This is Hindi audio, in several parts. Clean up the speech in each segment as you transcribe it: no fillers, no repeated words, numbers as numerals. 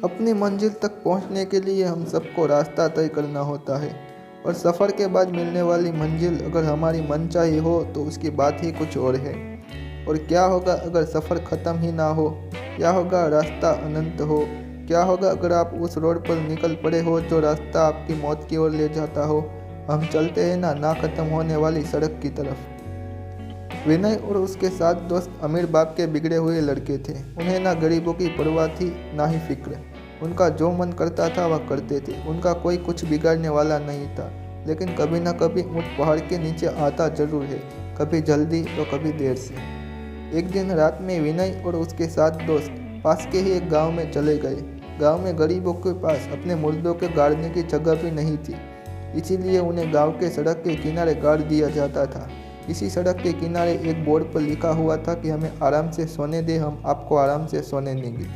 अपनी मंजिल तक पहुंचने के लिए हम सबको रास्ता तय करना होता है और सफ़र के बाद मिलने वाली मंजिल अगर हमारी मनचाही हो तो उसकी बात ही कुछ और है। और क्या होगा अगर सफ़र ख़त्म ही ना हो? क्या होगा रास्ता अनंत हो? क्या होगा अगर आप उस रोड पर निकल पड़े हो जो रास्ता आपकी मौत की ओर ले जाता हो? हम चलते हैं ना ख़त्म होने वाली सड़क की तरफ। विनय और उसके 7 दोस्त अमीर बाप के बिगड़े हुए लड़के थे। उन्हें ना गरीबों की परवाह थी ना ही फिक्र। उनका जो मन करता था वह करते थे। उनका कोई कुछ बिगाड़ने वाला नहीं था। लेकिन कभी ना कभी ऊँट पहाड़ के नीचे आता जरूर है, कभी जल्दी तो कभी देर से। एक दिन रात में विनय और उसके 7 दोस्त पास के ही एक गांव में चले गए। गांव में गरीबों के पास अपने मुर्दों के गाड़ने की जगह भी नहीं थी, इसीलिए उन्हें गांव के सड़क के किनारे गाड़ दिया जाता था। इसी सड़क के किनारे एक बोर्ड पर लिखा हुआ था कि हमें आराम से सोने दे, हम आपको आराम से सोने देंगे।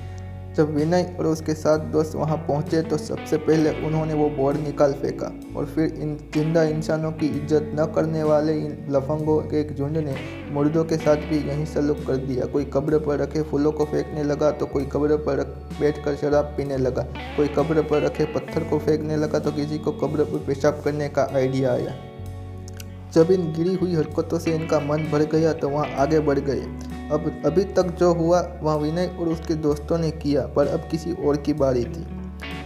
जब विनय और उसके 7 दोस्त वहां पहुंचे तो सबसे पहले उन्होंने वो बोर्ड निकाल फेंका और फिर इन जिंदा इंसानों की इज्जत न करने वाले इन लफंगों के एक झुंड ने मुर्दों के साथ भी यही सलूक कर दिया। कोई कब्र पर रखे फूलों को फेंकने लगा तो कोई कब्र पर बैठकर शराब पीने लगा, कोई कब्र पर रखे पत्थर को फेंकने लगा तो किसी को कब्र पर पेशाब करने का आइडिया आया। जब इन गिरी हुई हरकतों से इनका मन भर गया तो वहाँ आगे बढ़ गए। अब अभी तक जो हुआ वह विनय और उसके दोस्तों ने किया, पर अब किसी और की बारी थी।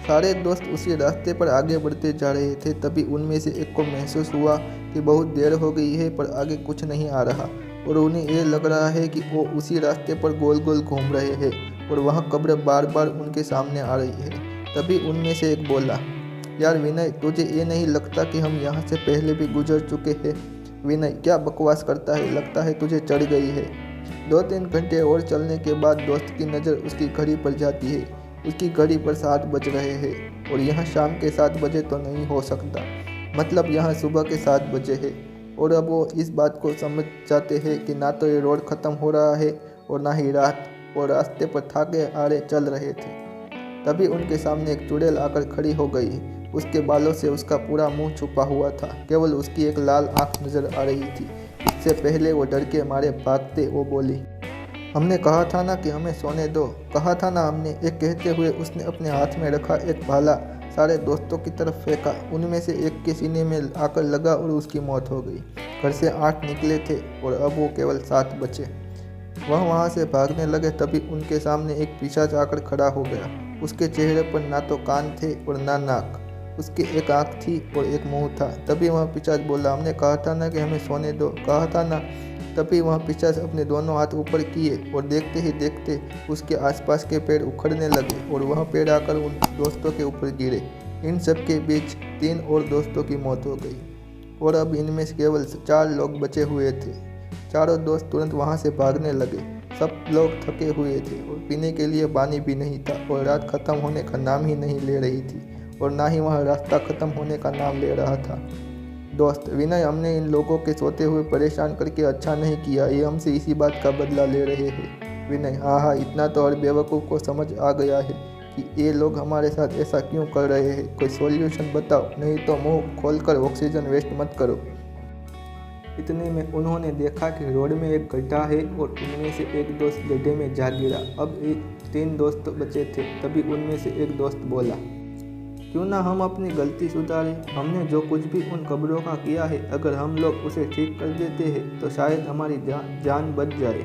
सारे दोस्त उसी रास्ते पर आगे बढ़ते जा रहे थे। तभी उनमें से एक को महसूस हुआ कि बहुत देर हो गई है पर आगे कुछ नहीं आ रहा और उन्हें ये लग रहा है कि वो उसी रास्ते पर गोल गोल घूम रहे हैं और वह कब्र बार बार उनके सामने आ रही है। तभी उनमें से एक बोला, यार विनय, तुझे ये नहीं लगता कि हम यहाँ से पहले भी गुजर चुके हैं? विनय, क्या बकवास करता है, लगता है तुझे चढ़ गई है। 2-3 घंटे और चलने के बाद दोस्त की नज़र उसकी घड़ी पर जाती है। उसकी घड़ी पर 7 बज रहे हैं और यहाँ शाम के 7 बजे तो नहीं हो सकता, मतलब यहाँ सुबह के 7 बजे है। और अब वो इस बात को समझ जाते हैं कि ना तो ये रोड ख़त्म हो रहा है और ना ही रात, और रास्ते पर थाके आड़े चल रहे थे। तभी उनके सामने एक चुड़ैल आकर खड़ी हो गई। उसके बालों से उसका पूरा मुंह छुपा हुआ था, केवल उसकी एक लाल आंख नजर आ रही थी। इससे पहले वो डर के मारे भागते वो बोली, हमने कहा था ना कि हमें सोने दो, कहा था ना हमने। एक कहते हुए उसने अपने हाथ में रखा एक भाला सारे दोस्तों की तरफ फेंका। उनमें से एक के सीने में आकर लगा और उसकी मौत हो गई। घर से 8 निकले थे और अब वो केवल 7 बचे। वह वहाँ से भागने लगे तभी उनके सामने एक पिशाच आकर खड़ा हो गया। उसके चेहरे पर ना तो कान थे और ना नाक, उसकी एक आंख थी और एक मुंह था। तभी वह पिशाच बोला, हमने कहा था ना कि हमें सोने दो, कहा था ना। तभी वह पिशाच अपने दोनों हाथ ऊपर किए और देखते ही देखते उसके आसपास के पेड़ उखड़ने लगे और वह पेड़ आकर उन दोस्तों के ऊपर गिरे। इन सब के बीच 3 और दोस्तों की मौत हो गई और अब इनमें से केवल 4 लोग बचे हुए थे। चारों दोस्त तुरंत वहाँ से भागने लगे। सब लोग थके हुए थे और पीने के लिए पानी भी नहीं था और रात खत्म होने का नाम ही नहीं ले रही थी और ना ही वह रास्ता खत्म होने का नाम ले रहा था। दोस्त विनय, हमने इन लोगों के सोते हुए परेशान करके अच्छा नहीं किया, ये हमसे इसी बात का बदला ले रहे हैं। विनय, हाँ, इतना तो हर बेवकूफ़ को समझ आ गया है कि ये लोग हमारे साथ ऐसा क्यों कर रहे हैं। कोई सॉल्यूशन बताओ, नहीं तो मुंह खोलकर ऑक्सीजन वेस्ट मत करो। इतने में उन्होंने देखा कि रोड में एक गड्ढा है और उनमें से एक दोस्त गड्ढे में जा गिरा। अब 3 दोस्त बचे थे। तभी उनमें से एक दोस्त बोला, क्यों ना हम अपनी गलती सुधारें। हमने जो कुछ भी उन कब्रों का किया है, अगर हम लोग उसे ठीक कर देते हैं तो शायद हमारी जान बच जाए।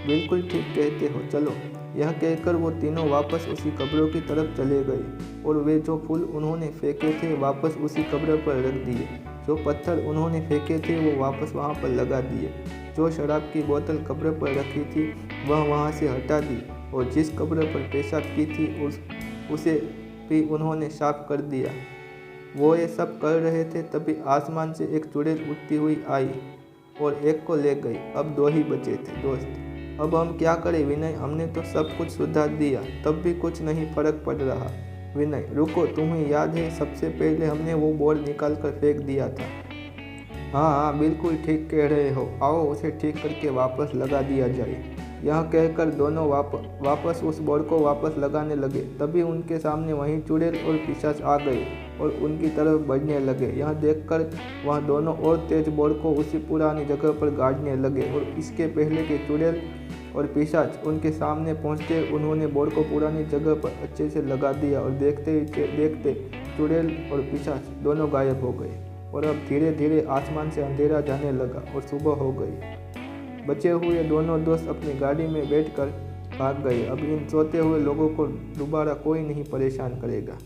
बिल्कुल ठीक कहते हो, चलो। यह कहकर वो तीनों वापस उसी कब्रों की तरफ चले गए और वे जो फूल उन्होंने फेंके थे वापस उसी कब्र पर रख दिए। जो पत्थर उन्होंने फेंके थे वो वापस वहाँ पर लगा दिए। जो शराब की बोतल कब्र पर रखी थी वह वहाँ से हटा दी और जिस कब्र पर पेशाब की थी उसे भी उन्होंने साफ कर दिया। वो ये सब कर रहे थे तभी आसमान से एक चुड़ैल उड़ती हुई आई और एक को ले गई। अब 2 ही बचे थे। दोस्त, अब हम क्या करें विनय? हमने तो सब कुछ सुधार दिया, तब भी कुछ नहीं फर्क पड़ रहा। विनय, रुको, तुम्हें याद है सबसे पहले हमने वो बोर्ड निकाल कर फेंक दिया था। हाँ हाँ, बिल्कुल ठीक कह रहे हो, आओ उसे ठीक करके वापस लगा दिया जाए। यह कहकर दोनों वापस उस बोर्ड को वापस लगाने लगे। तभी उनके सामने वही चुड़ैल और पिशाच आ गए और उनकी तरफ बढ़ने लगे। यह देखकर वह दोनों और तेज बोर्ड को उसी पुरानी जगह पर गाड़ने लगे और इसके पहले कि चुड़ैल और पिशाच उनके सामने पहुंचते उन्होंने बोर्ड को पुरानी जगह पर अच्छे से लगा दिया और देखते ही देखते चुड़ैल और पिशाच दोनों गायब हो गए और अब धीरे धीरे आसमान से अंधेरा जाने लगा और सुबह हो गई। बचे हुए दोनों दोस्त अपनी गाड़ी में बैठकर भाग गए। अब इन सोते हुए लोगों को दोबारा कोई नहीं परेशान करेगा।